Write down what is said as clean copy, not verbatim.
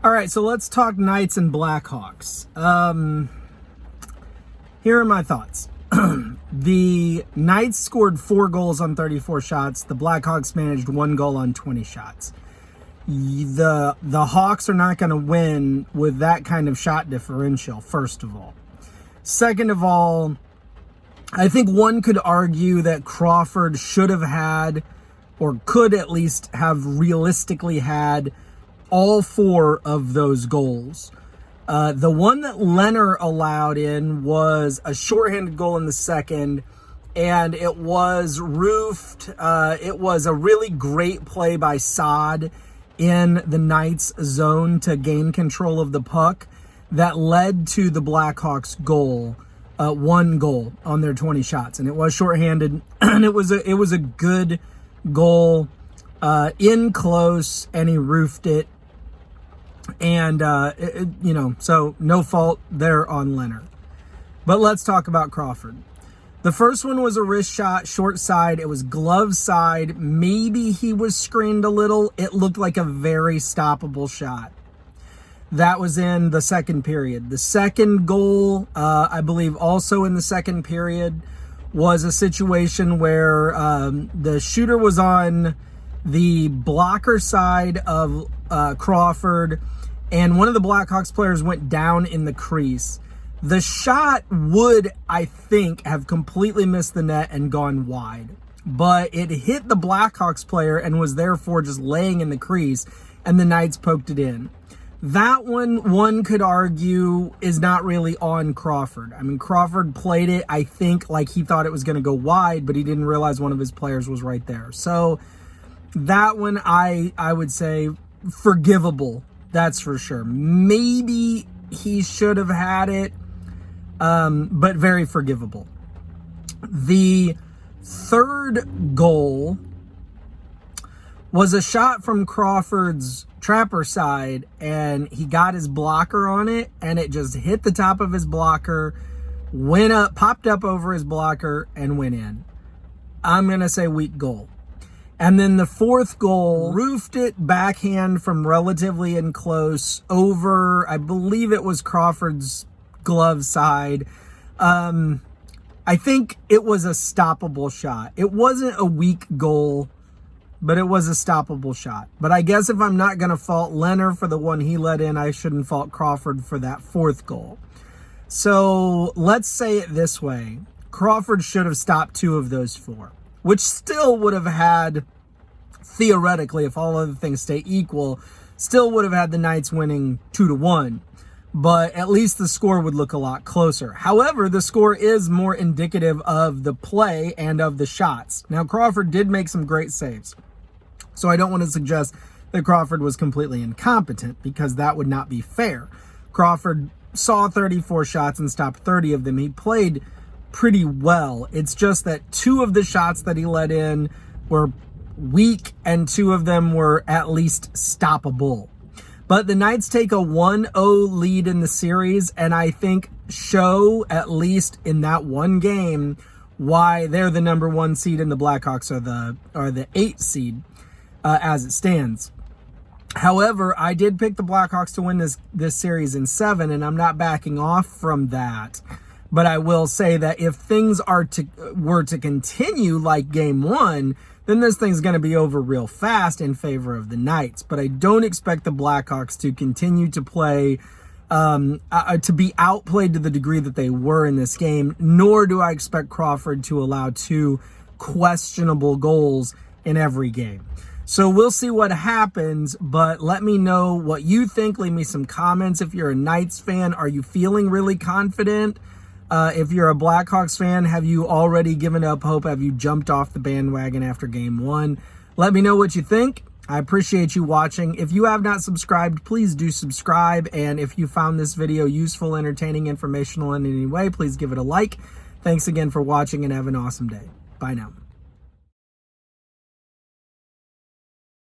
All right, so let's talk Knights and Blackhawks. Here are my thoughts. The Knights scored 4 goals on 34 shots. The Blackhawks managed 1 goal on 20 shots. The Hawks are not going to win with that kind of shot differential, first of all. Second of all, I think one could argue that Crawford should have had, or could at least have realistically had, all 4 of those goals. The one that Leonard allowed in was a shorthanded goal in the second, and it was roofed. It was a really great play by Saad in the Knights' zone to gain control of the puck that led to the Blackhawks' goal, 1 goal on their 20 shots, and it was shorthanded, and it was a good goal, in close, and he roofed it. And, so no fault there on Leonard. But let's talk about Crawford. The first one was a wrist shot, short side. It was glove side. Maybe he was screened a little. It looked like a very stoppable shot. That was in the second period. The second goal, I believe also in the second period, was a situation where the shooter was on the blocker side of Crawford, and one of the Blackhawks players went down in the crease. The shot would, I think, have completely missed the net and gone wide, but it hit the Blackhawks player and was therefore just laying in the crease, and the Knights poked it in. That one could argue, is not really on Crawford. I mean, Crawford played it, I think, like he thought it was going to go wide, but he didn't realize one of his players was right there. So that one, I would say, forgivable. That's for sure. Maybe he should have had it, but very forgivable. The third goal was a shot from Crawford's trapper side, and he got his blocker on it, and it just hit the top of his blocker, went up, popped up over his blocker, and went in. I'm going to say weak goal. And then the fourth goal, roofed it backhand from relatively in close over, I believe it was Crawford's glove side. I think it was a stoppable shot. It wasn't a weak goal, but it was a stoppable shot. But I guess if I'm not going to fault Leonard for the one he let in, I shouldn't fault Crawford for that fourth goal. So let's say it this way. Crawford should have stopped 2 of those 4. Which still would have had, theoretically, if all other things stay equal, still would have had the Knights winning 2-1. But at least the score would look a lot closer. However, the score is more indicative of the play and of the shots. Now, Crawford did make some great saves. So I don't want to suggest that Crawford was completely incompetent, because that would not be fair. Crawford saw 34 shots and stopped 30 of them. He played pretty well. It's just that 2 of the shots that he let in were weak, and 2 of them were at least stoppable. But the Knights take a 1-0 lead in the series, and I think show, at least in that one game, why they're the number 1 seed and the Blackhawks are the 8th seed as it stands. However, I did pick the Blackhawks to win this series in 7, and I'm not backing off from that. But I will say that if things were to continue like game 1, then this thing's going to be over real fast in favor of the Knights. But I don't expect the Blackhawks to continue to play, to be outplayed to the degree that they were in this game, nor do I expect Crawford to allow 2 questionable goals in every game. So we'll see what happens, but let me know what you think. Leave me some comments. If you're a Knights fan, are you feeling really confident? If you're a Blackhawks fan, have you already given up hope? Have you jumped off the bandwagon after game 1? Let me know what you think. I appreciate you watching. If you have not subscribed, please do subscribe. And if you found this video useful, entertaining, informational in any way, please give it a like. Thanks again for watching, and have an awesome day. Bye now.